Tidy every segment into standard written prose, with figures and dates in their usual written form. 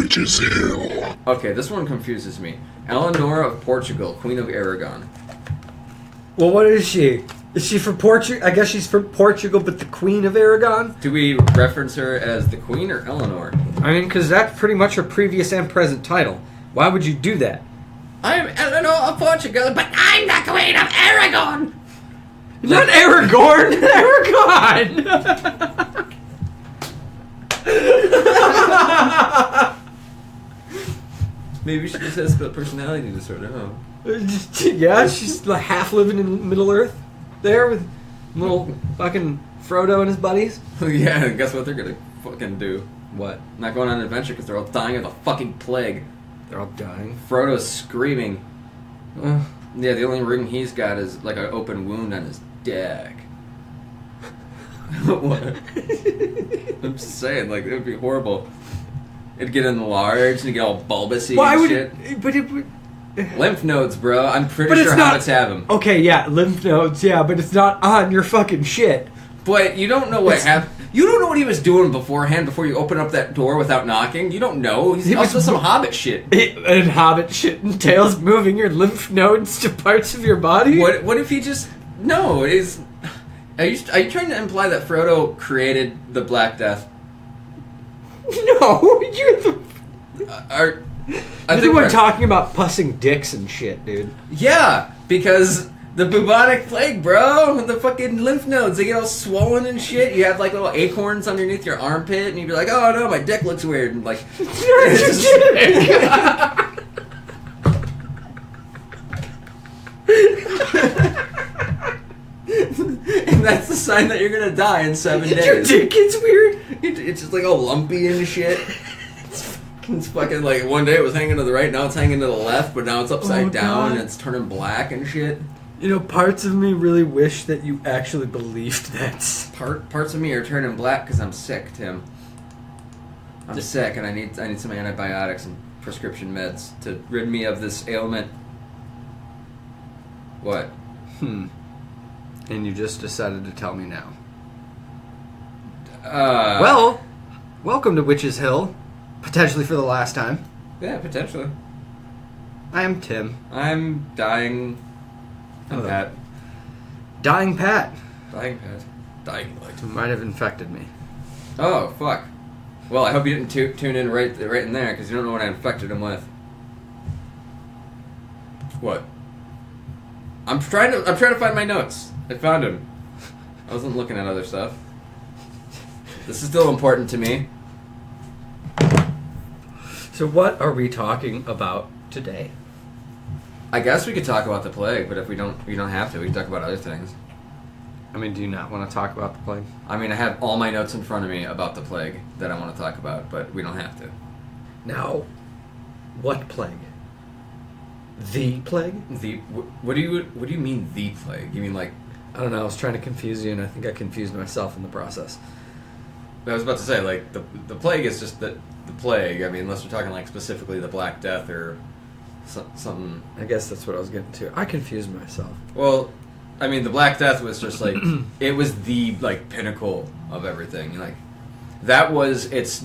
Witch's Hill. Okay, this one confuses me. Eleanor of Portugal, Queen of Aragon. Well, what is she? Is she from Portugal? I guess she's from Portugal, but the Queen of Aragon? Do we reference her as the Queen or Eleanor? I mean, because that's pretty much her previous and present title. Why would you do that? I'm Eleanor of Portugal, but I'm the Queen of Aragon! Not Aragorn! Aragon! Maybe she just has a personality disorder, huh? Yeah, she's like half living in Middle Earth there with little fucking Frodo and his buddies. Yeah, and guess what they're gonna fucking do? What? Not going on an adventure because they're all dying of the fucking plague. They're all dying. Frodo's screaming. Yeah, the only ring he's got is like an open wound on his dick. What? I'm just saying, like, it would be horrible. It'd get enlarged and get all bulbousy and shit. But it would... Lymph nodes, bro. I'm pretty sure hobbits have them. Okay, yeah, lymph nodes, yeah, but it's not on your fucking shit. But you don't know what happened. You don't know what he was doing beforehand before you open up that door without knocking. You don't know. He's also some hobbit shit. And hobbit shit entails moving your lymph nodes to parts of your body? What if he just... No, Are you trying to imply that Frodo created the Black Death? No, you're the... You're the one talking about pussing dicks and shit, dude. Yeah, because the bubonic plague, bro. The fucking lymph nodes, they get all swollen and shit. You have like little acorns underneath your armpit, and you'd be like, oh no, my dick looks weird. And like... And that's the sign that you're gonna die in 7 days. Your dick gets weird? It's just like all lumpy and shit. It's fucking like one day it was hanging to the right, now it's hanging to the left, but now it's upside down and it's turning black and shit. You know, parts of me really wish that you actually believed that. Parts of me are turning black because I'm sick, Tim. I'm sick and I need some antibiotics and prescription meds to rid me of this ailment. What? And you just decided to tell me now. Well, welcome to Witch's Hill. Potentially for the last time. Yeah, potentially. I am Tim. I'm dying. I'm Pat. Dying Pat. Dying Pat. Dying light. Who might have infected me. Oh, fuck. Well, I hope you didn't tune in right in there, because you don't know what I infected him with. What? I'm trying to find my notes. I found him. I wasn't looking at other stuff. This is still important to me. So what are we talking about today? I guess we could talk about the plague, but if we don't have to. We can talk about other things. I mean, do you not want to talk about the plague? I mean, I have all my notes in front of me about the plague that I want to talk about, but we don't have to. Now, what plague? The plague? What do you mean the plague? You mean like... I don't know, I was trying to confuse you, and I think I confused myself in the process. I was about to say, like, the plague is just the plague. I mean, unless we're talking, like, specifically the Black Death or something. I guess that's what I was getting to. I confused myself. Well, I mean, the Black Death was just, like, it was the, like, pinnacle of everything. Like, that was its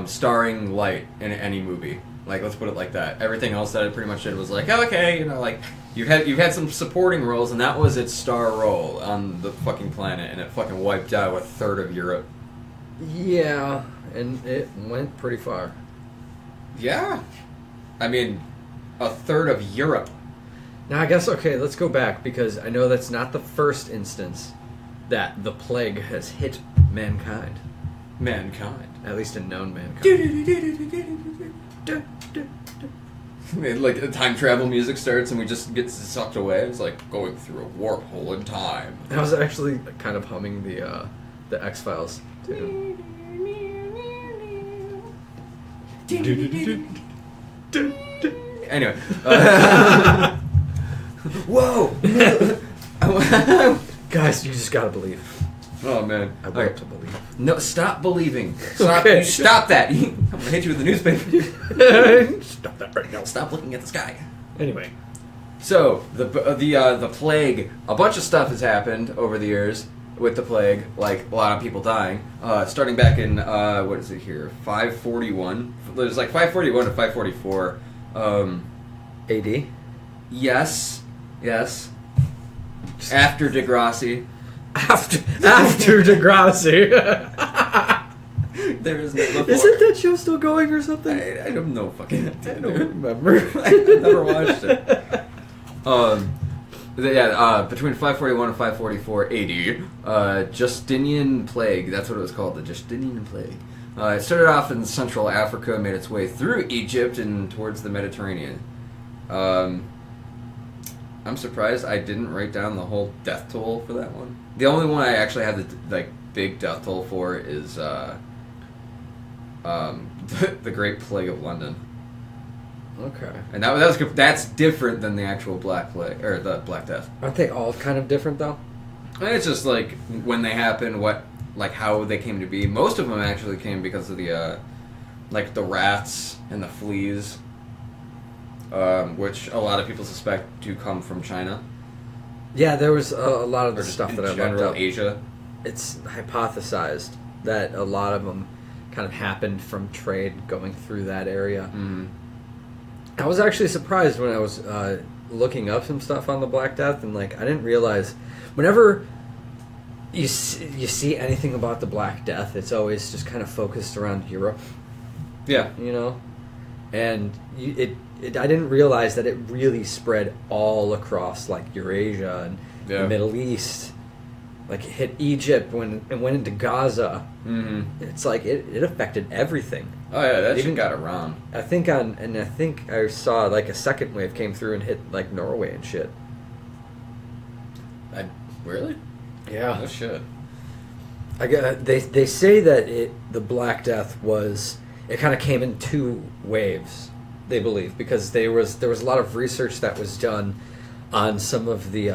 starring light in any movie. Like, let's put it like that. Everything else that it pretty much did was like, oh, okay, you know, like, you've had some supporting roles, and that was its star role on the fucking planet, and it fucking wiped out a third of Europe. Yeah, and it went pretty far. Yeah. I mean, a third of Europe. Now, I guess, okay, let's go back, because I know that's not the first instance that the plague has hit mankind. Mankind. At least a known mankind. Like, the time travel music starts and we just get sucked away. It's like going through a warp hole in time. I was actually kind of humming the X-Files, too. Anyway. Whoa! Guys, you just gotta believe. Oh, man. I want to believe. No, stop believing. Stop, Okay. stop that. I'm gonna hit you with the newspaper. Stop that right now. Stop looking at the sky. Anyway. So, the plague, a bunch of stuff has happened over the years. with the plague, like a lot of people dying. Starting back in, what is it here? 541. There's like 541 to 544. AD? Yes. After Degrassi. After Degrassi. There is no before. Isn't that show still going or something? I don't know fucking idea. I don't remember. I've never watched it. Between 541 and 544 AD, Justinian Plague, that's what it was called, the Justinian Plague. It started off in Central Africa, made its way through Egypt and towards the Mediterranean. I'm surprised I didn't write down the whole death toll for that one. The only one I actually have the big death toll for is the Great Plague of London. Okay. And that's different than the actual Black Plague or the Black Death. Aren't they all kind of different though? And it's just like when they happen, how they came to be. Most of them actually came because of the the rats and the fleas, which a lot of people suspect do come from China. Yeah, there was a lot of the stuff that I looked up. Asia. It's hypothesized that a lot of them kind of happened from trade going through that area. Mm-hmm. I was actually surprised when I was looking up some stuff on the Black Death, and I didn't realize whenever you see anything about the Black Death, it's always just kind of focused around Europe. Yeah, and I didn't realize that it really spread all across Eurasia and the Middle East. It hit Egypt and went into Gaza. Mm-hmm. It's it affected everything. Oh yeah, that shit got around. I think I saw a second wave came through and hit Norway and shit. Really? Yeah. No shit. They say that the Black Death it kind of came in two waves. They believe because there was a lot of research that was done on some of the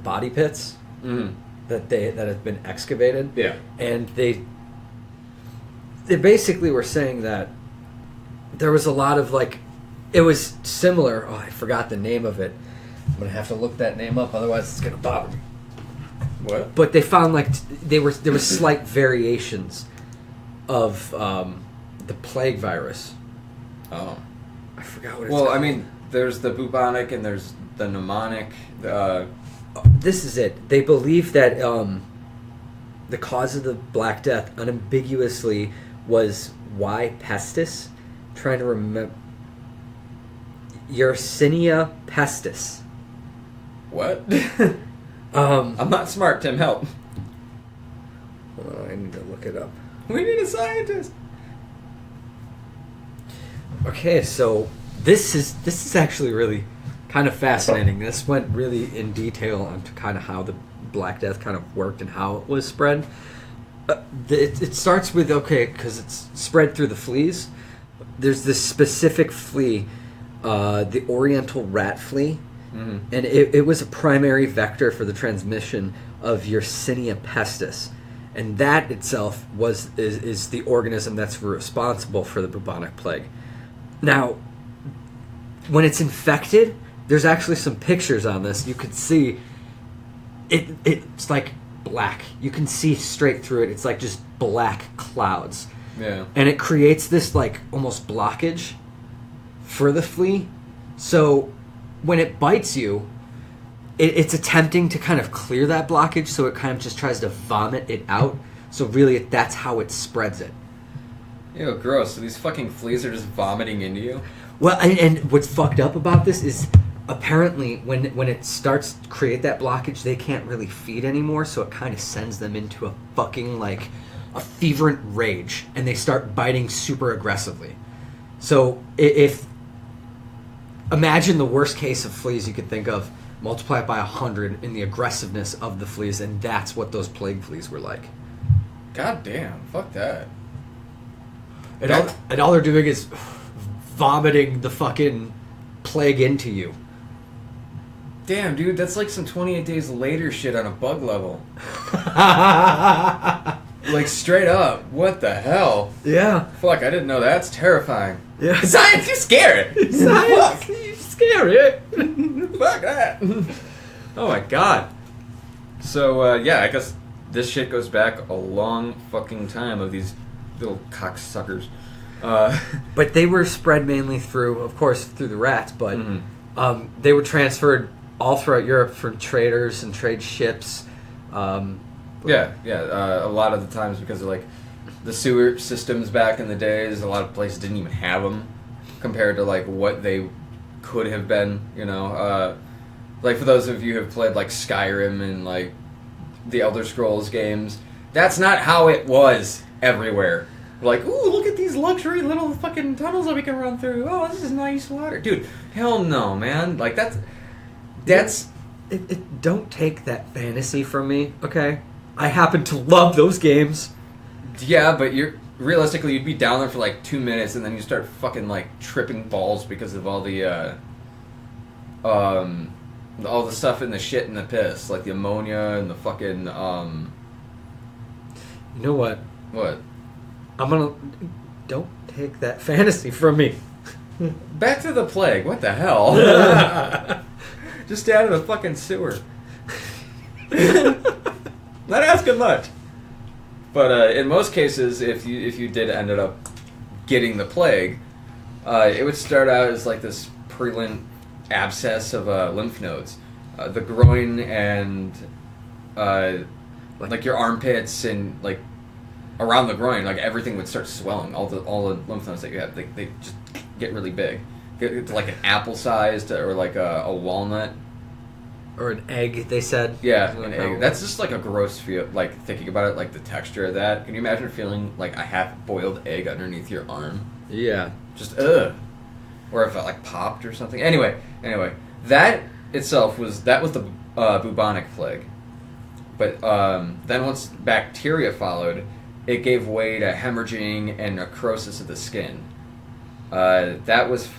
body pits. Mm-hmm. that have been excavated. Yeah. And they basically were saying that there was a lot of it was similar. Oh, I forgot the name of it. I'm gonna have to look that name up, otherwise it's gonna bother me. What? But they found there were slight variations of the plague virus. Oh. I forgot what it's called. Well, I mean, there's the bubonic and there's the pneumonic. This is it. They believe that the cause of the Black Death unambiguously was Y. pestis. Trying to remember. Yersinia pestis. What? I'm not smart, Tim. Help. Hold on, I need to look it up. We need a scientist. Okay, so this is actually really kind of fascinating. This went really in detail on kind of how the Black Death kind of worked and how it was spread. It starts with, because it's spread through the fleas. There's this specific flea, the Oriental rat flea, mm-hmm. and it was a primary vector for the transmission of Yersinia pestis. And that itself is the organism that's responsible for the bubonic plague. Now, when it's infected, there's actually some pictures on this. You could see it's black. You can see straight through it. It's just black clouds. Yeah. And it creates this almost blockage for the flea. So when it bites you, it's attempting to kind of clear that blockage, so it kind of just tries to vomit it out. So really, that's how it spreads it. Ew, gross. So these fucking fleas are just vomiting into you? Well, and what's fucked up about this is apparently when it starts to create that blockage, they can't really feed anymore, so it kind of sends them into a fucking a fervent rage, and they start biting super aggressively. So if imagine the worst case of fleas you could think of, multiply it by 100 in the aggressiveness of the fleas, and that's what those plague fleas were like. God damn, fuck that. And all they're doing is vomiting the fucking plague into you. Damn, dude, that's some 28 Days Later shit on a bug level. Straight up. What the hell? Yeah. Fuck, I didn't know that. That's terrifying. Yeah. Science, you scare it. Science, you scare it. Fuck that. Oh my god. So, I guess this shit goes back a long fucking time of these little cocksuckers. But they were spread mainly through, of course, through the rats, but they were transferred all throughout Europe from traders and trade ships. A lot of the times because of, like, the sewer systems back in the days, a lot of places didn't even have them compared to, like, what they could have been, you know. Like, for those of you who have played, like, Skyrim and, like, the Elder Scrolls games, that's not how it was everywhere. Like, ooh, look at these luxury little fucking tunnels that we can run through. Oh, this is nice water. Dude, hell no, man. Like, that's... Don't take that fantasy from me, okay? I happen to love those games. Yeah, but realistically, you'd be down there for, like, 2 minutes, and then you start fucking, like, tripping balls because of all the, all the stuff in the shit and the piss. Like, the ammonia and the fucking, You know what? What? Don't take that fantasy from me. Back to the plague. What the hell? Just stay out of the fucking sewer. Not asking much. But in most cases, if you did end up getting the plague, it would start out as like this purulent abscess of lymph nodes. The groin and like your armpits and like around the groin, like everything would start swelling. All the lymph nodes that you have, they just get really big. Get to like an apple sized or like a walnut. Or an egg, they said. Yeah, an egg. That's just like a gross feel, like thinking about it, like the texture of that. Can you imagine feeling like a half-boiled egg underneath your arm? Yeah. Just, ugh. Or if it like popped or something. Anyway, that itself was the bubonic plague. But then once bacteria followed, it gave way to hemorrhaging and necrosis of the skin. That was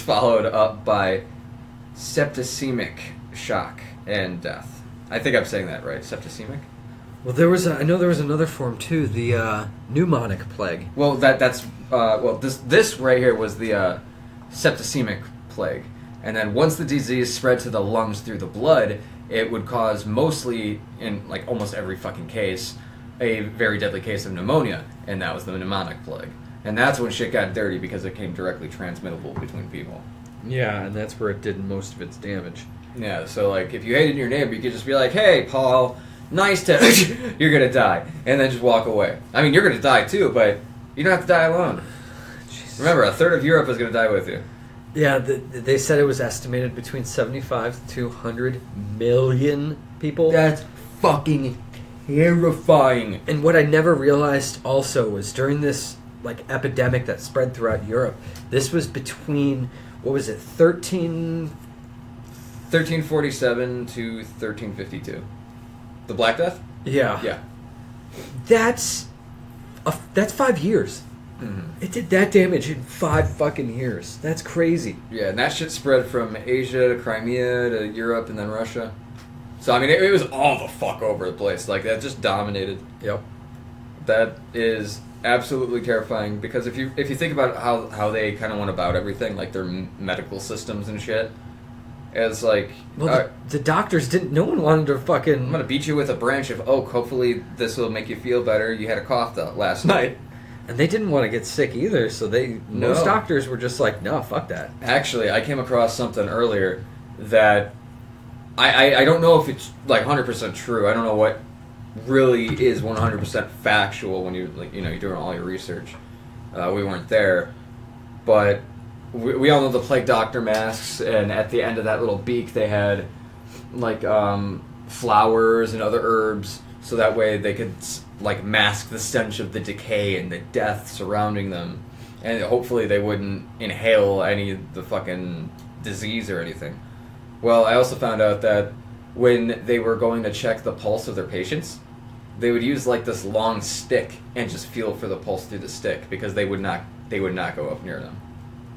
followed up by septicemic shock and death. I think I'm saying that right, septicemic? Well, I know there was another form too, the pneumonic plague. Well, this right here was the septicemic plague. And then once the disease spread to the lungs through the blood, it would cause mostly, in like almost every fucking case, a very deadly case of pneumonia, and that was the pneumonic plague. And that's when shit got dirty because it came directly transmittable between people. Yeah, and that's where it did most of its damage. Yeah, so like if you hated your neighbor, you could just be like, "Hey, Paul, nice to you're gonna die," and then just walk away. I mean, you're gonna die too, but you don't have to die alone. Jesus. Remember, a third of Europe is gonna die with you. Yeah, they said it was estimated between 75 to 100 million people. That's fucking terrifying. And what I never realized also was during this like epidemic that spread throughout Europe, this was between, what was it, 1347 to 1352. The Black Death? Yeah. Yeah. That's 5 years. Mm-hmm. It did that damage in 5 fucking years. That's crazy. Yeah, and that shit spread from Asia to Crimea to Europe and then Russia. So, I mean, it was all the fuck over the place. Like, that just dominated. Yep. That is absolutely terrifying because if you think about how they kind of went about everything, like their medical systems and shit, as like... Well, the doctors didn't... No one wanted to fucking... I'm going to beat you with a branch of oak. Hopefully this will make you feel better. You had a cough last night. And they didn't want to get sick either, so most doctors were just like, no, fuck that. Actually, I came across something earlier that I don't know if it's like 100% true. I don't know what really is 100% factual when you're doing all your research. We weren't there, but we all know the plague doctor masks, and at the end of that little beak they had like flowers and other herbs, so that way they could like mask the stench of the decay and the death surrounding them, and hopefully they wouldn't inhale any of the fucking disease or anything. Well, I also found out that when they were going to check the pulse of their patients, they would use like this long stick and just feel for the pulse through the stick because they would not go up near them.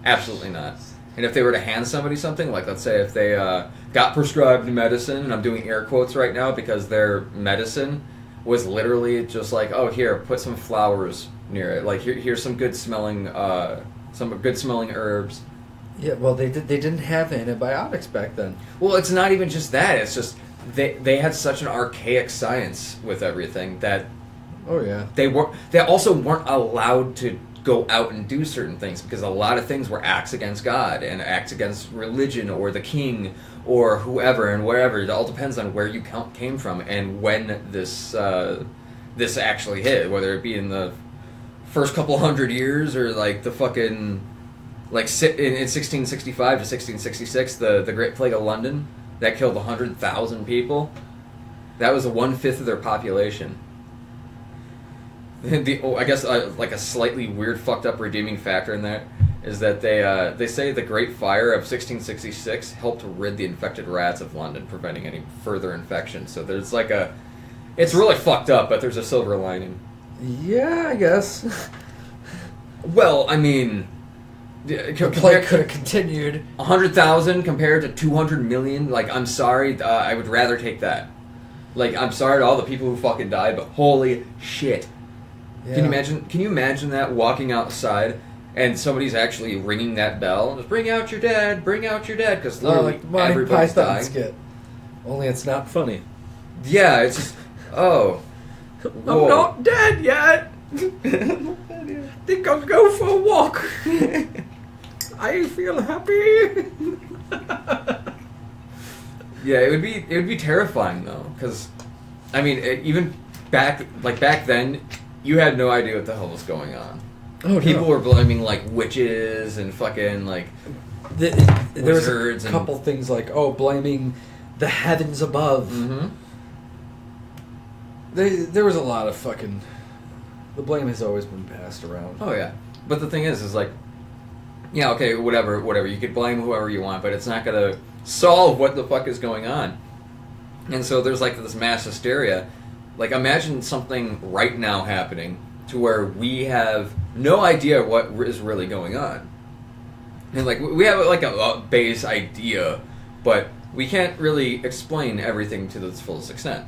Absolutely not. And if they were to hand somebody something, like let's say if they got prescribed medicine, and I'm doing air quotes right now because their medicine was literally just like, oh, here, put some flowers near it. Like here's some good smelling herbs. Yeah, well, they didn't have antibiotics back then. Well, it's not even just that. It's just they had such an archaic science with everything that Oh yeah. they also weren't allowed to go out and do certain things because a lot of things were acts against God and acts against religion or the king or whoever and wherever. It all depends on where you came from and when this actually hit, whether it be in the first couple hundred years or like the fucking like in 1665 to 1666, the Great Plague of London that killed 100,000 people. That was 1/5 of their population. I guess like a slightly weird, fucked up redeeming factor in that is that they say the Great Fire of 1666 helped rid the infected rats of London, preventing any further infection. So there's like it's really fucked up, but there's a silver lining. Yeah, I guess. Well, I mean, the plague could have continued. 100,000 compared to 200 million. Like, I'm sorry, I would rather take that. Like, I'm sorry to all the people who fucking died, but holy shit. Yeah. Can you imagine that, walking outside and somebody's actually ringing that bell? Just bring out your dad, because literally like everybody's dying. Skit. Only it's not funny. Yeah, it's just, oh. Whoa. I'm not dead yet. Think I'll go for a walk. I feel happy. Yeah, it would be terrifying though, because, I mean, even back then, you had no idea what the hell was going on. Oh, people were blaming like witches and fucking like there was a couple things like blaming the heavens above. Mm-hmm. There was a lot of fucking. The blame has always been passed around. Oh yeah, but the thing is like, yeah, okay, whatever. You could blame whoever you want, but it's not gonna solve what the fuck is going on. And so there's like this mass hysteria. Like, imagine something right now happening to where we have no idea what is really going on. And, like, we have, like, a base idea, but we can't really explain everything to its fullest extent.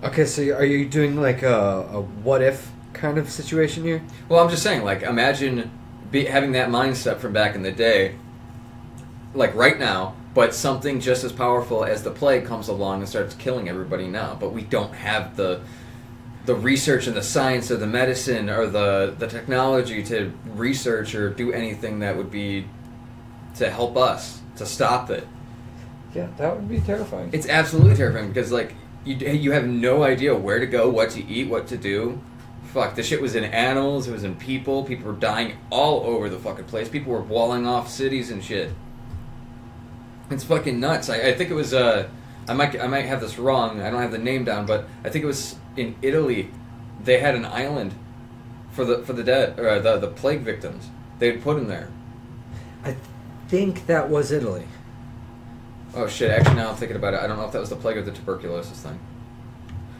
Okay, so are you doing, like, a what-if kind of situation here? Well, I'm just saying, like, imagine having that mindset from back in the day, like, right now, but something just as powerful as the plague comes along and starts killing everybody now. But we don't have the research and the science or the medicine or the technology to research or do anything that would be to help us to stop it. Yeah, that would be terrifying. It's absolutely terrifying because like you have no idea where to go, what to eat, what to do. Fuck, this shit was in animals, it was in people. People were dying all over the fucking place. People were walling off cities and shit. It's fucking nuts. I think it was I might have this wrong. I don't have the name down, but I think it was in Italy. They had an island for the dead or the plague victims. They'd put them there. I think that was Italy. Oh shit! Actually, now I'm thinking about it. I don't know if that was the plague or the tuberculosis thing.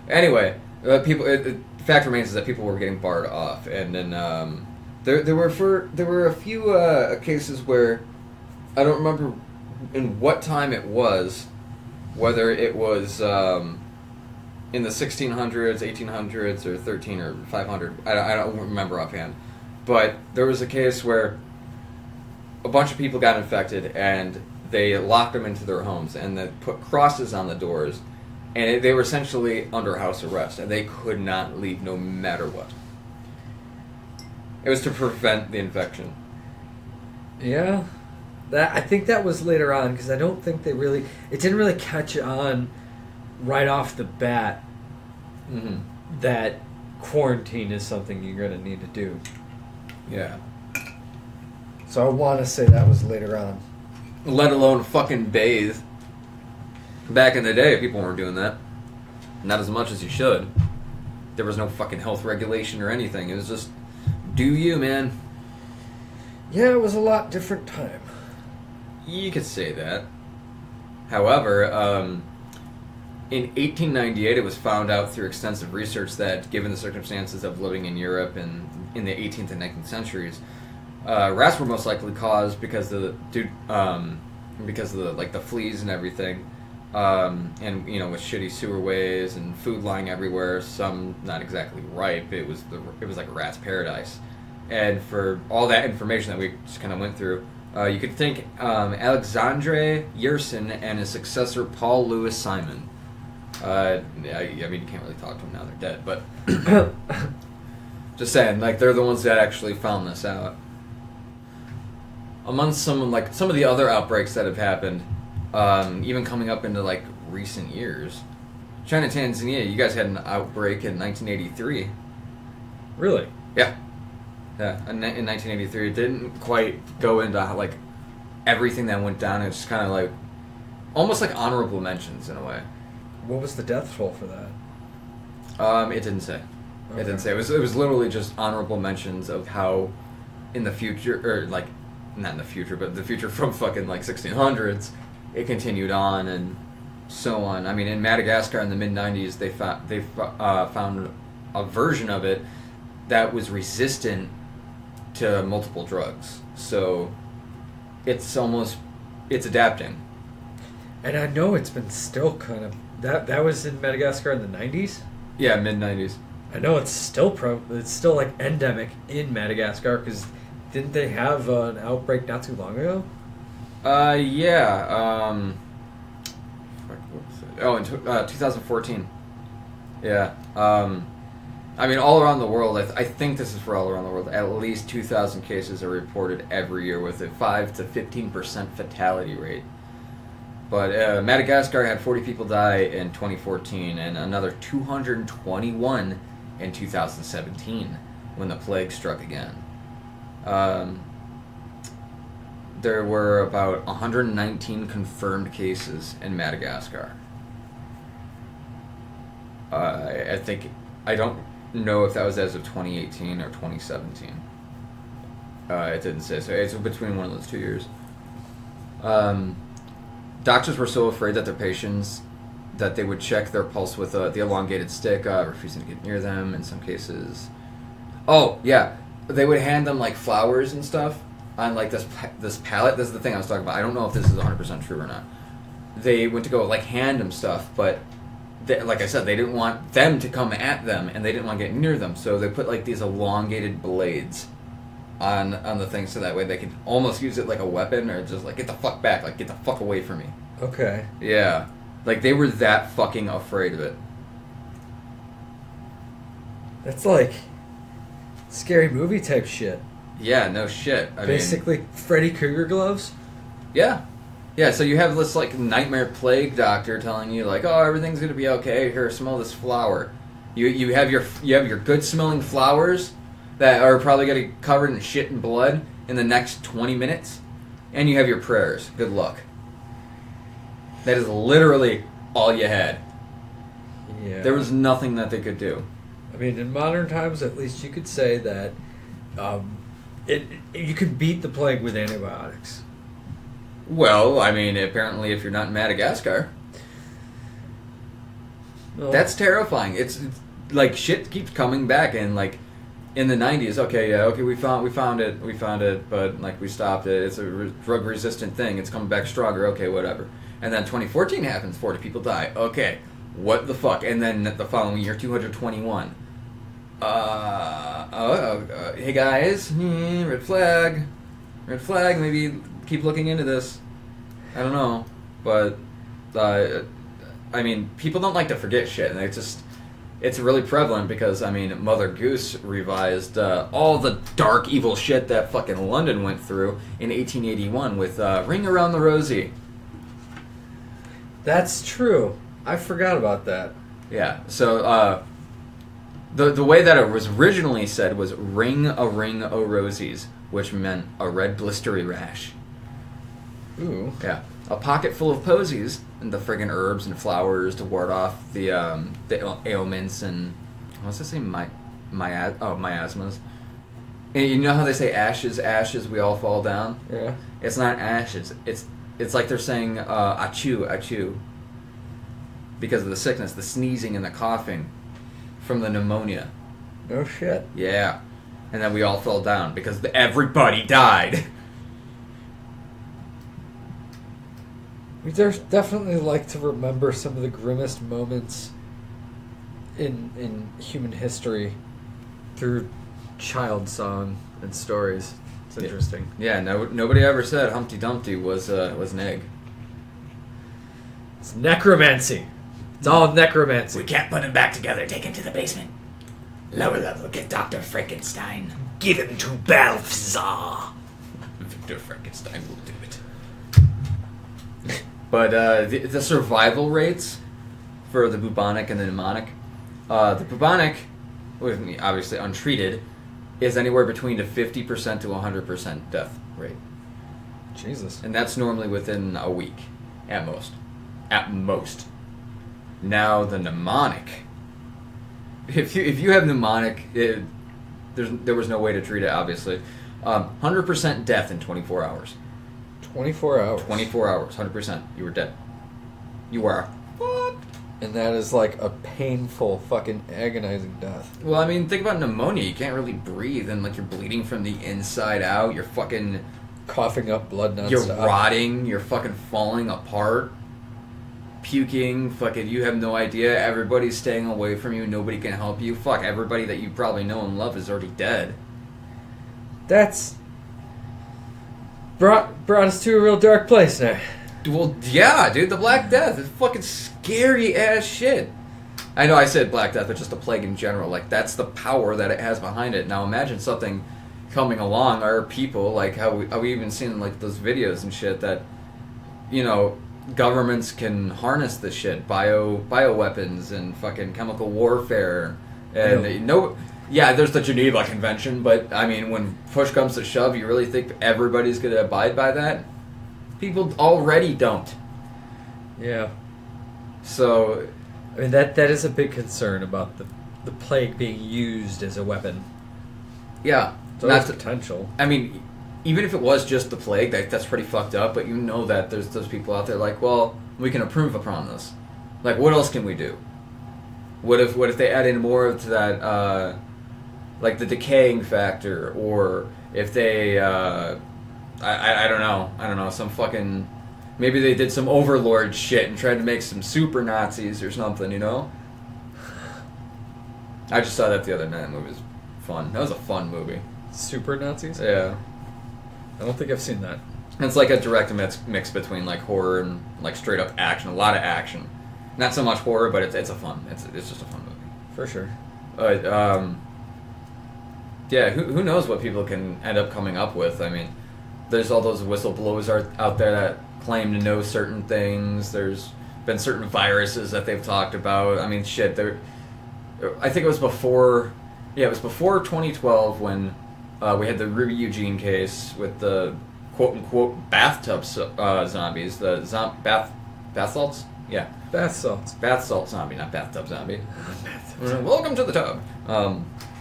Anyway, the fact remains is that people were getting barred off, and then there were a few cases where I don't remember in what time it was, whether it was in the 1600s, 1800s, or 13 or 500. I don't remember offhand. But there was a case where a bunch of people got infected and they locked them into their homes and they put crosses on the doors, and they were essentially under house arrest and they could not leave no matter what. It was to prevent the infection. Yeah. I think that was later on, because I don't think it didn't really catch on right off the bat that quarantine is something you're going to need to do. Yeah. So I want to say that was later on. Let alone fucking bathe. Back in the day, people weren't doing that. Not as much as you should. There was no fucking health regulation or anything. It was just, do you, man. Yeah, it was a lot different time. You could say that. However, in 1898, it was found out through extensive research that, given the circumstances of living in Europe and in the 18th and 19th centuries, rats were most likely caused because of the fleas and everything, and with shitty sewerways and food lying everywhere. Some not exactly ripe. It was like a rat's paradise, and for all that information that we just kind of went through. You could think Alexandre Yersin and his successor Paul Louis Simon Yeah, I mean, you can't really talk to them now; they're dead. But just saying, like, they're the ones that actually found this out. Among some of the other outbreaks that have happened, even coming up into like recent years, China, Tanzania, you guys had an outbreak in 1983. Really? Yeah. Yeah, in 1983. It didn't quite go into like everything that went down. It's just kind of like almost like honorable mentions in a way. What was the death toll for that? It didn't say. Okay. It didn't say. It was literally just honorable mentions of how in the future, or like not in the future, but the future from fucking like 1600s, it continued on and so on. I mean, in Madagascar in the mid 90s, they found a version of it that was resistant to multiple drugs. So it's adapting. And I know it's been still kind of that was in Madagascar in the 90s. Yeah, mid 90s. I know it's still like endemic in Madagascar because didn't they have an outbreak not too long ago? Yeah. In 2014. Yeah. I mean, all around the world, I think this is for all around the world, at least 2,000 cases are reported every year with a 5 to 15% fatality rate. But Madagascar had 40 people die in 2014 and another 221 in 2017 when the plague struck again. There were about 119 confirmed cases in Madagascar. I don't know if that was as of 2018 or 2017. It didn't say, so it's between one of those 2 years. Doctors were so afraid that their patients, that they would check their pulse with the elongated stick, refusing to get near them in some cases. Oh, yeah. They would hand them, like, flowers and stuff on, like, this pallet. This is the thing I was talking about. I don't know if this is 100% true or not. They went to go, like, hand them stuff, but, like I said, they didn't want them to come at them, and they didn't want to get near them. So they put, like, these elongated blades on the thing so that way they could almost use it like a weapon or just, like, get the fuck back. Like, get the fuck away from me. Okay. Yeah. Like, they were that fucking afraid of it. That's like scary movie type shit. Yeah, no shit. Basically, Freddy Krueger gloves? Yeah. Yeah, so you have this, like, nightmare plague doctor telling you, like, oh, everything's gonna be okay, here, smell this flower. You have your good-smelling flowers that are probably gonna get covered in shit and blood in the next 20 minutes, and you have your prayers. Good luck. That is literally all you had. Yeah. There was nothing that they could do. I mean, in modern times, at least you could say that you could beat the plague with antibiotics. Well, I mean, apparently if you're not in Madagascar. Well, that's terrifying. It's like shit keeps coming back, and like in the 90s, we found it, but like we stopped it. It's a drug resistant thing. It's coming back stronger. Okay, whatever. And then 2014 happens. 40 people die. Okay, what the fuck? And then the following year, 221. Hey guys, red flag. Maybe keep looking into this. I don't know, but I mean, people don't like to forget shit, and it's really prevalent because I mean, Mother Goose revised all the dark, evil shit that fucking London went through in 1881 with "Ring Around the Rosie." That's true. I forgot about that. Yeah. So the way that it was originally said was "Ring a rosies," which meant a red blistery rash. Ooh. Yeah. A pocket full of posies and the friggin' herbs and flowers to ward off the ailments and what's it say? Miasmas. And you know how they say ashes, we all fall down? Yeah. It's not ashes. It's like they're saying achoo, because of the sickness, the sneezing and the coughing from the pneumonia. No shit. Yeah. And then we all fell down because everybody died. We definitely like to remember some of the grimmest moments in human history through child song and stories. It's interesting. Yeah, nobody ever said Humpty Dumpty was an egg. It's necromancy. It's all necromancy. We can't put him back together. Take him to the basement. Lower level, get Dr. Frankenstein. Give him to Balthazar. Victor Frankenstein will do it. But the survival rates for the bubonic and the pneumonic, the bubonic, obviously untreated, is anywhere between a 50% to 100% death rate. Jesus. And that's normally within a week, at most. At most. Now the mnemonic. If you have mnemonic, there was no way to treat it, obviously. 100% death in 24 hours. 24 hours. 24 hours, 100%. You were dead. You are. And that is like a painful, fucking agonizing death. Well, I mean, think about pneumonia. You can't really breathe, and like you're bleeding from the inside out. You're fucking coughing up blood nonstop. You're rotting. You're fucking falling apart. Puking. Fucking, you have no idea. Everybody's staying away from you. Nobody can help you. Fuck, everybody that you probably know and love is already dead. That's brought us to a real dark place now. Well, yeah, dude, the Black Death is fucking scary ass shit. I know I said Black Death, but just the plague in general. Like, that's the power that it has behind it. Now, imagine something coming along, our people, like how we even seen like those videos and shit that, you know, governments can harness this shit, bioweapons and fucking chemical warfare, and yeah, there's the Geneva Convention, but I mean, when push comes to shove, you really think everybody's gonna abide by that? People already don't. Yeah. So, I mean, that is a big concern about the plague being used as a weapon. Yeah. Not potential. I mean, even if it was just the plague, that's pretty fucked up, but you know that there's those people out there like, well, we can improve upon this. Like, what else can we do? What if they add in more to that, like the decaying factor, or if they, I don't know, some fucking, maybe they did some overlord shit and tried to make some super Nazis or something, you know? I just saw that the other night. That movie was fun. That was a fun movie. Super Nazis? Yeah. I don't think I've seen that. It's like a direct mix between like horror and like straight up action. A lot of action. Not so much horror, but it's a fun. It's just a fun movie. For sure. But yeah, who knows what people can end up coming up with? I mean, there's all those whistleblowers out there that claim to know certain things. There's been certain viruses that they've talked about. I mean, shit. I think it was before 2012 when we had the Ruby Eugene case with the quote-unquote bathtub zombies. The bath salts? Yeah. Bath salts. Bath salt zombie, not bathtub zombie. Welcome to the tub.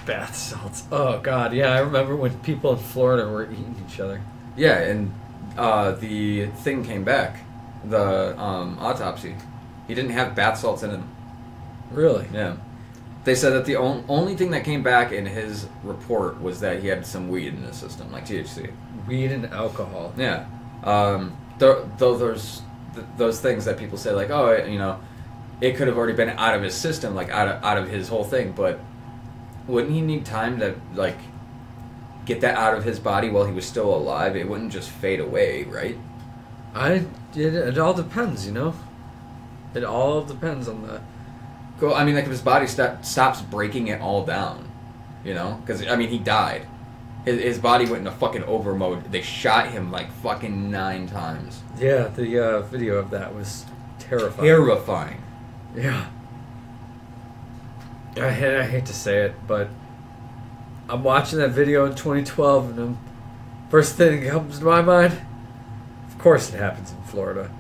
Bath salts. Oh, God. Yeah, I remember when people in Florida were eating each other. Yeah, and the thing came back. The autopsy. He didn't have bath salts in him. Really? Yeah. They said that the only thing that came back in his report was that he had some weed in his system, like THC. Weed and alcohol. Yeah. Those things that people say, like, oh, you know, it could have already been out of his system, like out of his whole thing, but wouldn't he need time to, like, get that out of his body while he was still alive? It wouldn't just fade away, right? It all depends, you know? It all depends on the... Well, I mean, like, if his body stops breaking it all down, you know? Because, I mean, he died. His body went into fucking over mode. They shot him, like, fucking 9 times. Yeah, the video of that was terrifying. Terrifying. Yeah. I hate to say it, but I'm watching that video in 2012, and first thing that comes to my mind, of course it happens in Florida.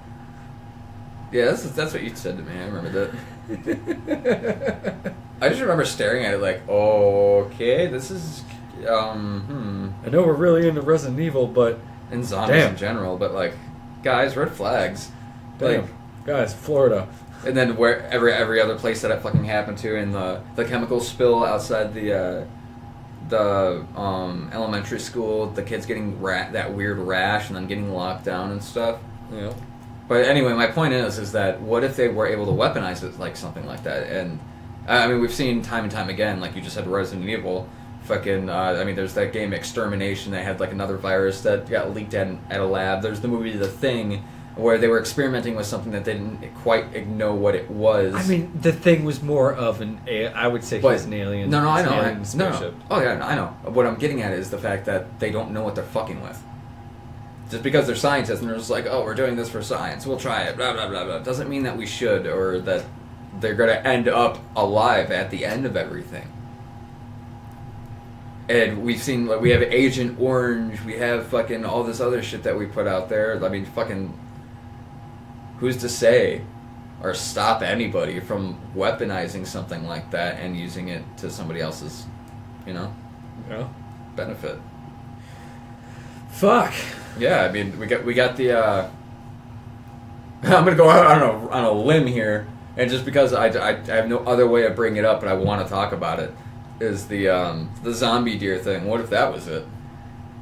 Yeah, that's what you said to me. I remember that. I just remember staring at it like, okay, this is, I know we're really into Resident Evil, but... And zombies in general, but, like, guys, red flags. Damn. Like, guys, Florida. And then where every other place that it fucking happened to, in the chemical spill outside the elementary school, the kids getting that weird rash and then getting locked down and stuff. Yeah. But anyway, my point is that what if they were able to weaponize it like something like that? And I mean, we've seen time and time again, like you just said, Resident Evil. Fucking, I mean, there's that game Extermination that had like another virus that got leaked at a lab. There's the movie The Thing where they were experimenting with something that they didn't quite know what it was. I mean, the thing was more of I would say he's an alien. No, I It's an know. alien spaceship. Oh, yeah, I know. What I'm getting at is the fact that they don't know what they're fucking with. Just because they're scientists and they're just like, oh, we're doing this for science, we'll try it, blah, blah, blah, blah. Doesn't mean that we should, or that they're going to end up alive at the end of everything. And we've seen, like, we have Agent Orange, we have fucking all this other shit that we put out there. I mean, fucking, who's to say or stop anybody from weaponizing something like that and using it to somebody else's, Yeah. benefit? Fuck. Yeah, I mean, we got the. I'm gonna go out on a limb here, and just because I have no other way of bringing it up, but I want to talk about it, is the zombie deer thing. What if that was it?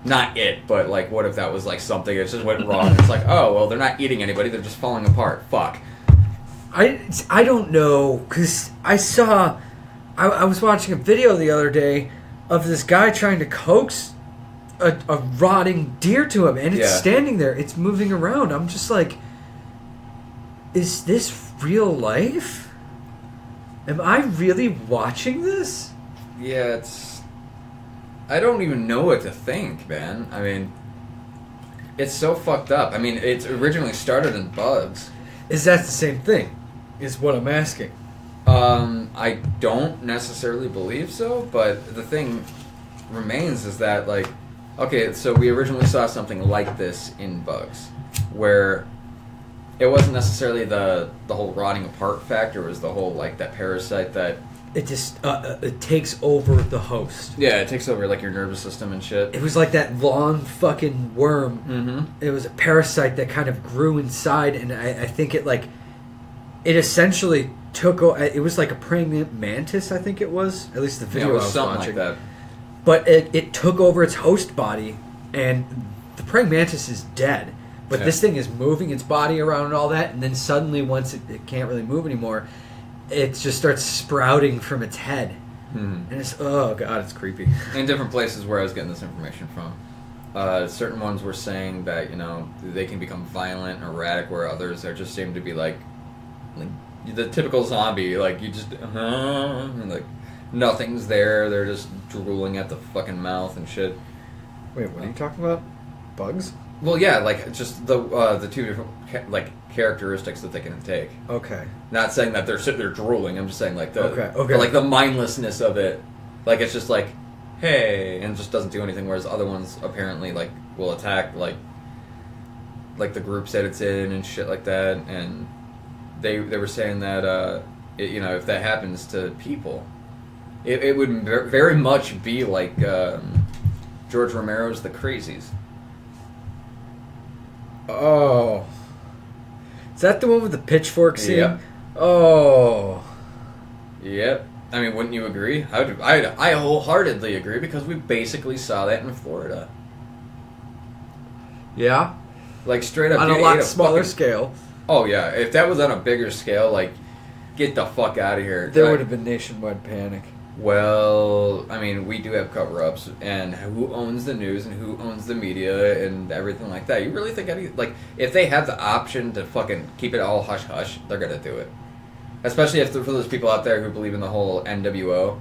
Not it, but like, what if that was like something that just went wrong? It's like, oh well, they're not eating anybody; they're just falling apart. Fuck. I don't know, because I was watching a video the other day of this guy trying to coax a rotting deer to him, and it's standing there, it's moving around. I'm just like, is this real life? Am I really watching this? Yeah, I don't even know what to think, man. I mean, it's so fucked up. I mean, it originally started in bugs. Is that the same thing? Is what I'm asking. I don't necessarily believe so, but the thing remains is that, like, okay, so we originally saw something like this in bugs, where it wasn't necessarily the whole rotting apart factor, it was the whole, like, that parasite that... It just, it takes over the host. Yeah, it takes over, like, your nervous system and shit. It was like that long fucking worm. Mm-hmm. It was a parasite that kind of grew inside, and I think it, like, it essentially took... It was like a praying mantis, I think it was. At least the video it was I was something watching. like that. But it took over its host body, and the praying mantis is dead. But this thing is moving its body around and all that, and then suddenly, once it can't really move anymore, it just starts sprouting from its head. And it's, oh god, it's creepy. In different places where I was getting this information from, certain ones were saying that, you know, they can become violent and erratic, where others are just seem to be like the typical zombie, like, you just, and like, nothing's there, they're just drooling at the fucking mouth and shit. Wait, what are you talking about? Bugs? Well, yeah, like, just the two different, like, characteristics that they can take. Okay. Not saying that they're sitting there drooling, I'm just saying, like, Okay. like, the mindlessness of it. Like, it's just like, hey, and it just doesn't do anything, whereas other ones, apparently, like, will attack, like the groups that it's in and shit like that, and they were saying that, you know, if that happens to people, it would very much be like George Romero's The Crazies. Oh. Is that the one with the pitchfork scene? Yep. Oh. Yep. I mean, wouldn't you agree? I wholeheartedly agree, because we basically saw that in Florida. Yeah? Like, straight up. On a lot smaller scale. Oh, yeah. If that was on a bigger scale, like, get the fuck out of here. There would have been nationwide panic. Well, I mean, we do have cover-ups, and who owns the news and who owns the media and everything like that. You really think if they have the option to fucking keep it all hush-hush, they're going to do it. Especially for those people out there who believe in the whole NWO,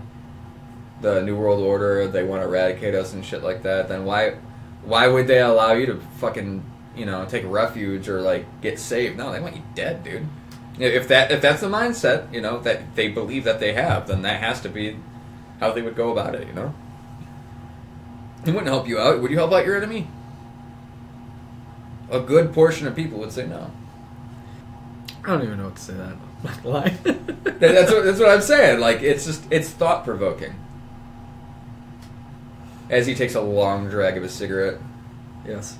the New World Order, they want to eradicate us and shit like that, then why would they allow you to fucking, you know, take refuge or, like, get saved? No, they want you dead, dude. If that's the mindset, you know, that they believe that they have, then that has to be how they would go about it, you know? It wouldn't help you out. Would you help out your enemy? A good portion of people would say no. I don't even know what to say that. I'm not lying. That's what I'm saying. Like, it's thought-provoking. As he takes a long drag of a cigarette. Yes.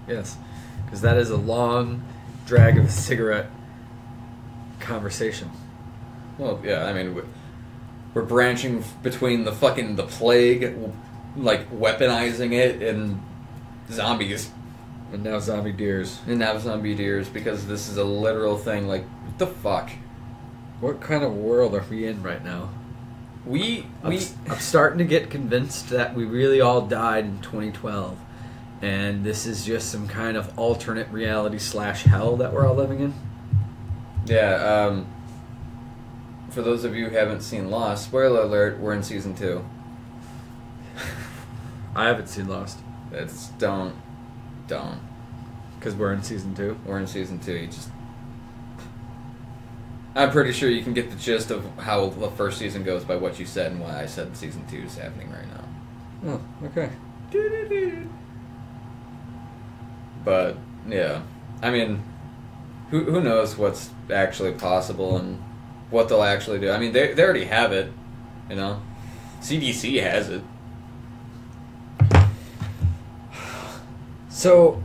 Yes. Because that is a long drag of a cigarette conversation. Well, yeah, I mean, we're branching between the plague, like, weaponizing it, and zombies. And now zombie deers. Because this is a literal thing. Like, what the fuck? What kind of world are we in right now? I'm I'm starting to get convinced that we really all died in 2012. and this is just some kind of alternate reality / hell that we're all living in. Yeah, for those of you who haven't seen Lost, spoiler alert, we're in season 2. I haven't seen Lost. It's don't. Because we're in season 2? We're in season 2, you just... I'm pretty sure you can get the gist of how the first season goes by what you said and why I said season 2 is happening right now. Oh, okay. But, yeah. I mean, who knows what's actually possible and what they'll actually do. I mean, they already have it, you know? CDC has it. So,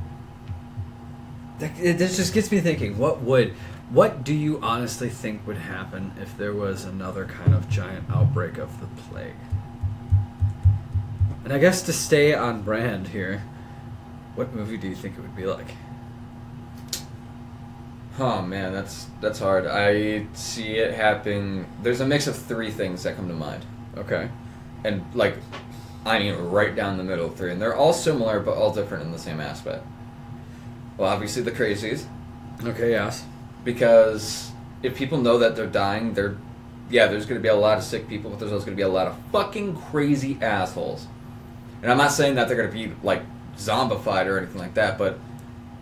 this just gets me thinking, what do you honestly think would happen if there was another kind of giant outbreak of the plague? And I guess to stay on brand here, what movie do you think it would be like? Oh man, that's hard. I see it happening. There's a mix of 3 things that come to mind. Okay. And like, I mean right down the middle of 3. And they're all similar but all different in the same aspect. Well, obviously the crazies. Okay, yes. Because if people know that they're dying, there's going to be a lot of sick people, but there's also going to be a lot of fucking crazy assholes. And I'm not saying that they're going to be, like, zombified or anything like that, but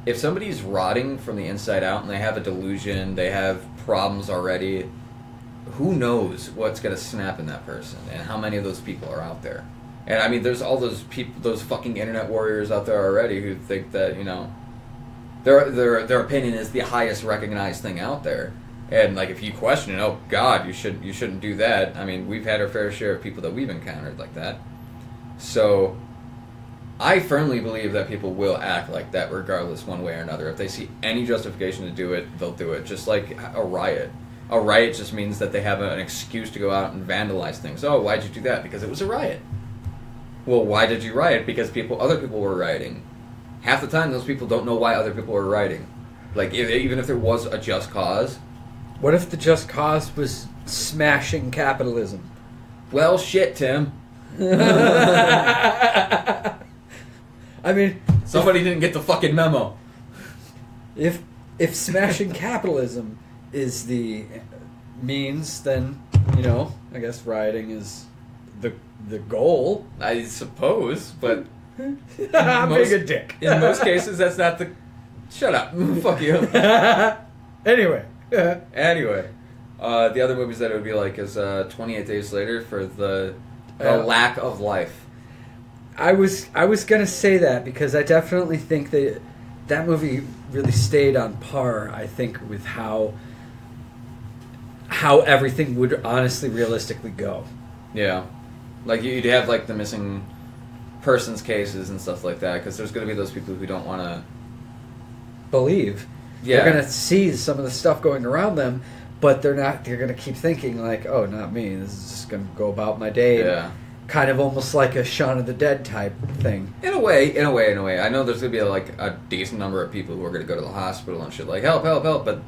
if somebody's rotting from the inside out and they have a delusion, they have problems already, who knows what's going to snap in that person and how many of those people are out there. And, I mean, there's all those people, those fucking internet warriors out there already who think that, you know, their opinion is the highest recognized thing out there. And, like, if you question it, oh, God, you shouldn't do that. I mean, we've had our fair share of people that we've encountered like that. So, I firmly believe that people will act like that regardless one way or another. If they see any justification to do it, they'll do it. Just like a riot. A riot just means that they have an excuse to go out and vandalize things. Oh, why'd you do that? Because it was a riot. Well, why did you riot? Because other people were rioting. Half the time, those people don't know why other people are rioting. Like, even if there was a just cause. What if the just cause was smashing capitalism? Well, shit, Tim. I mean... Somebody didn't get the fucking memo. If smashing capitalism is the means, then, you know, I guess rioting is the goal. I suppose, but... Being a dick. In most cases, that's not the... Shut up. Fuck you. Anyway. Anyway. The other movies that it would be like is 28 Days Later for the lack of life. I was going to say that because I definitely think that movie really stayed on par, I think, with how everything would honestly realistically go. Yeah. Like, you'd have, like, the missing persons cases and stuff like that, because there's going to be those people who don't want to believe. Yeah. They're going to see some of the stuff going around them, but they're going to keep thinking, like, oh, not me. This is just going to go about my day. Yeah. Kind of almost like a Shaun of the Dead type thing. In a way. I know there's going to be, like, a decent number of people who are going to go to the hospital and shit, like, help, but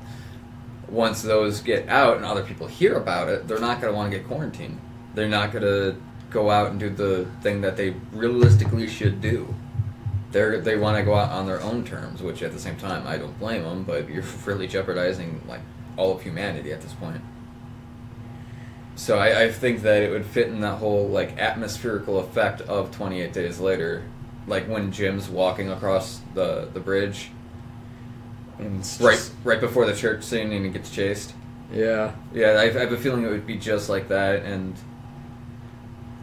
once those get out and other people hear about it, they're not going to want to get quarantined. They're not going to go out and do the thing that they realistically should do. They want to go out on their own terms, which at the same time, I don't blame them, but you're really jeopardizing, like, all of humanity at this point. So I think that it would fit in that whole, like, atmospherical effect of 28 Days Later. Like, when Jim's walking across the bridge, and right before the church scene and he gets chased. Yeah. Yeah, I have a feeling it would be just like that, and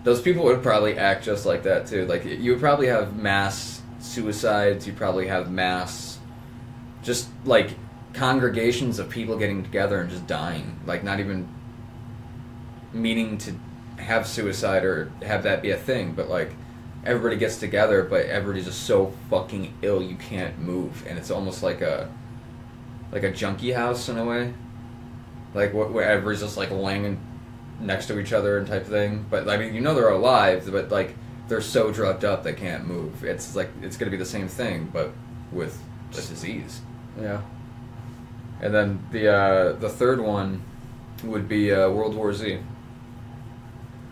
those people would probably act just like that, too. Like, you would probably have mass suicides, you'd probably have mass, just, like, congregations of people getting together and just dying. Like, not even meaning to have suicide or have that be a thing, but, like, everybody gets together, but everybody's just so fucking ill you can't move, and it's almost like a junkie house in a way. Like, where everybody's just, like, laying next to each other and type thing. But, I mean, you know they're alive, but, like, they're so drugged up they can't move. It's like, it's going to be the same thing, but with a disease. Yeah. And then the third one would be World War Z.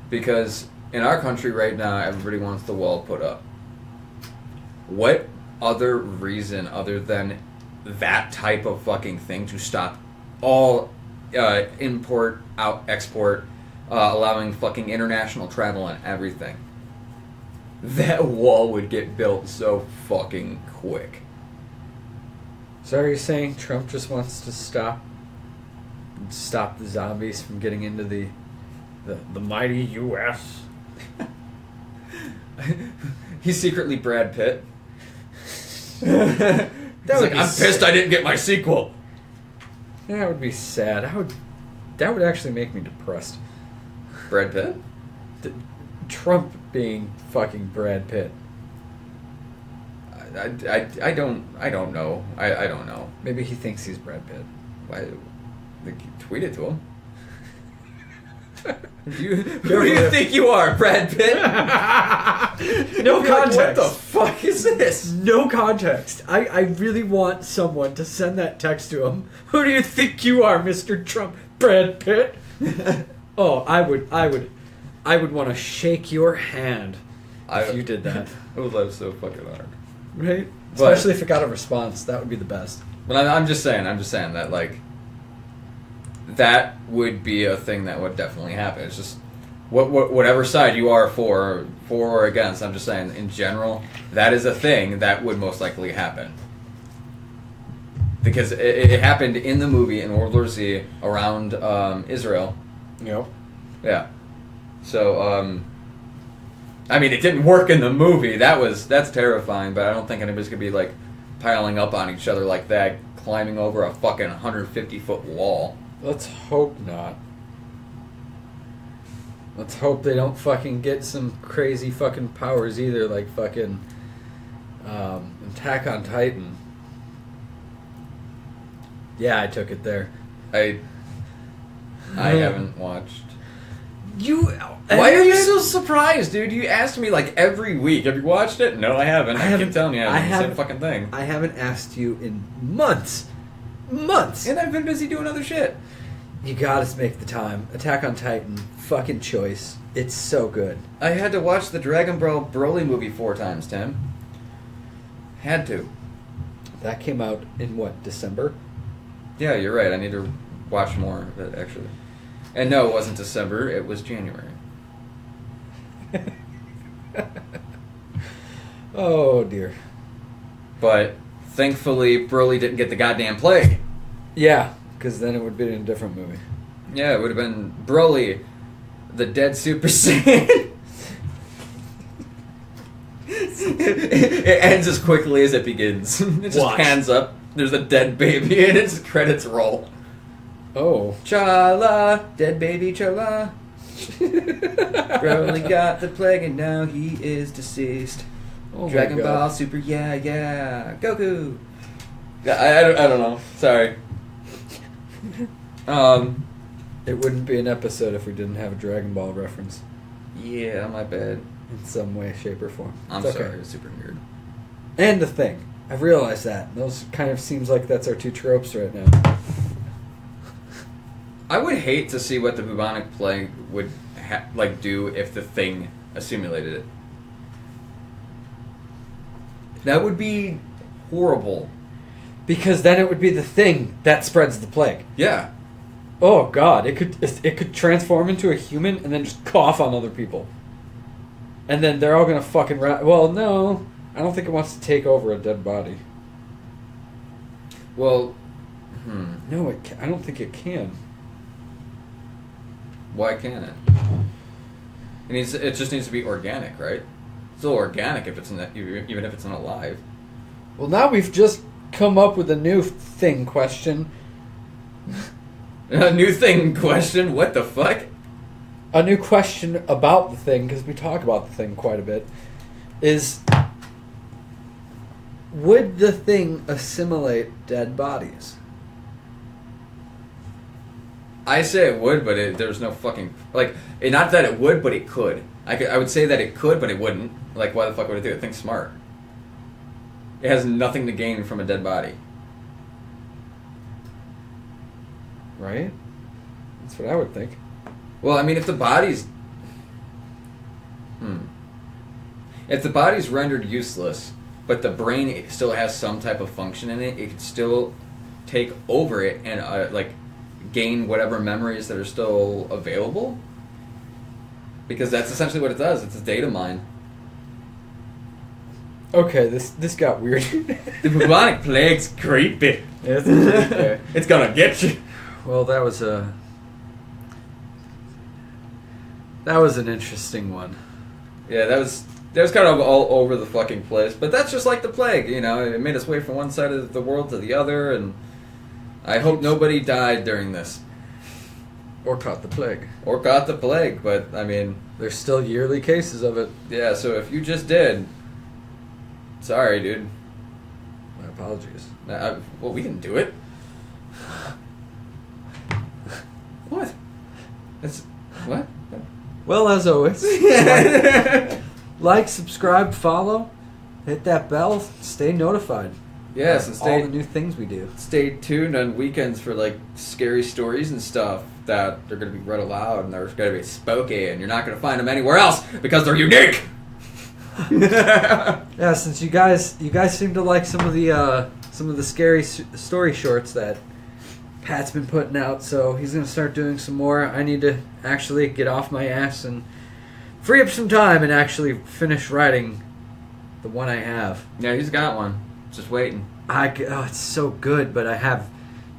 Because in our country right now, everybody wants the wall put up. what other reason other than that type of fucking thing to stop all import, export, allowing fucking international travel and everything? That wall would get built so fucking quick. So are you saying Trump just wants to stop the zombies from getting into the mighty U.S.? He's secretly Brad Pitt. That He's would like, be I'm pissed sad. I didn't get my sequel. That would be sad. That would actually make me depressed. Brad Pitt? Trump being fucking Brad Pitt. I don't know. I don't know. Maybe he thinks he's Brad Pitt. Why? Tweet it to him. Who do Careful you there. think you are, Brad Pitt? No Be like, context. what the fuck is this? No context. I really want someone to send that text to him. Who do you think you are, Mr. Trump? Brad Pitt? Oh, I would want to shake your hand if you did that. I would laugh so fucking hard. Right? But- Especially if it got a response. That would be the best. But I'm just saying that, like, that would be a thing that would definitely happen. It's just, whatever side you are for or against, I'm just saying, in general, that is a thing that would most likely happen. Because it happened in the movie in World War Z around Israel. Yep. Yeah. So, I mean, it didn't work in the movie. That's terrifying, but I don't think anybody's gonna be, like, piling up on each other like that, climbing over a fucking 150-foot wall. Let's hope not. Let's hope they don't fucking get some crazy fucking powers either, like fucking Attack on Titan. Yeah, I took it there. I haven't watched. Why are you so surprised, dude? You asked me like every week. Have you watched it? No, I haven't. I keep telling you, I haven't. The same fucking thing. I haven't asked you in months. Months! And I've been busy doing other shit. You gotta make the time. Attack on Titan, fucking choice. It's so good. I had to watch the Dragon Ball Broly movie 4 times, Tim. Had to. That came out in what, December? Yeah, you're right. I need to watch more of it, actually. And no, it wasn't December. It was January. Oh dear. But thankfully, Broly didn't get the goddamn plague. Yeah, because then it would be in a different movie. Yeah, it would have been Broly, the dead Super Saiyan. It ends as quickly as it begins. It just Watch. pans up. There's a dead baby, and its credits roll. Oh. Chala, dead baby Chala. Broly got the plague, and now he is deceased. Oh my Dragon God. Ball Super, yeah, Goku. Yeah, I don't know. Sorry. It wouldn't be an episode if we didn't have a Dragon Ball reference Yeah, my bad. in some way, shape, or form. I'm It's sorry, okay. it was super weird. And the thing. I've realized that. Those kind of seems like that's our two tropes right now. I would hate to see what the bubonic plague would do if the thing assimilated it. That would be horrible. Because then it would be the thing that spreads the plague. Yeah. Oh God, it could transform into a human and then just cough on other people. And then they're all gonna fucking well, no. I don't think it wants to take over a dead body. Well, No, I don't think it can. why can't it? It just needs to be organic, right? It's still organic if it's even if it's not alive. Well, now we've just come up with a new thing question. A new thing question. What the fuck? A new question about the thing, because we talk about the thing quite a bit, is would the thing assimilate dead bodies? I say it would, but there's no fucking not that it would, but it could. I would say that it could, but it wouldn't. Like, why the fuck would it do it? Think smart. It has nothing to gain from a dead body. Right? That's what I would think. Well, I mean, if the body's rendered useless, but the brain still has some type of function in it, it could still take over it and like gain whatever memories that are still available. Because that's essentially what it does. It's a data mine. Okay, this got weird. The bubonic plague's creepy. It's gonna get you. Well, that was an interesting one. Yeah, that was kind of all over the fucking place. But that's just like the plague, you know. It made us way from one side of the world to the other, and I hope nobody died during this. Or caught the plague. Or caught the plague, but, I mean... There's still yearly cases of it. Yeah, so if you just did... Sorry, dude. My apologies. Well, we didn't do it. What? What? Well, as always, like, subscribe, follow, hit that bell, stay notified. Yes, and all the new things we do. Stay tuned on weekends for like scary stories and stuff that they're going to be read aloud and they're going to be spooky, and you're not going to find them anywhere else because they're unique. Yeah, since you guys seem to like some of the scary story shorts that Pat's been putting out, so he's going to start doing some more. I need to actually get off my ass and free up some time and actually finish writing the one I have. Yeah, he's got one. Just waiting. It's so good, but I have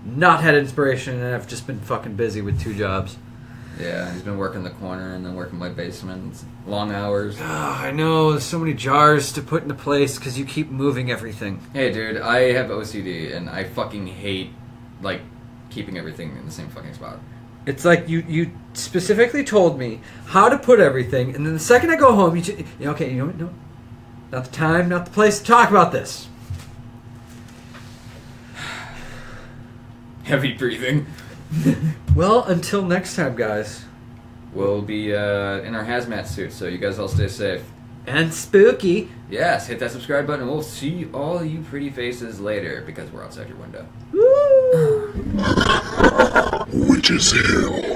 not had inspiration, and I've just been fucking busy with 2 jobs. Yeah, he's been working the corner and then working my basement. It's long hours. I know, there's so many jars to put into place because you keep moving everything. Hey, dude, I have OCD, and I fucking hate, like, keeping everything in the same fucking spot. It's like you specifically told me how to put everything, and then the second I go home, okay, you know what? No, not the time, not the place to talk about this. Heavy breathing. Well, until next time, guys. We'll be in our hazmat suits, so you guys all stay safe. And spooky. Yes, hit that subscribe button, and we'll see all you pretty faces later, because we're outside your window. Woo! Witcheshillradio.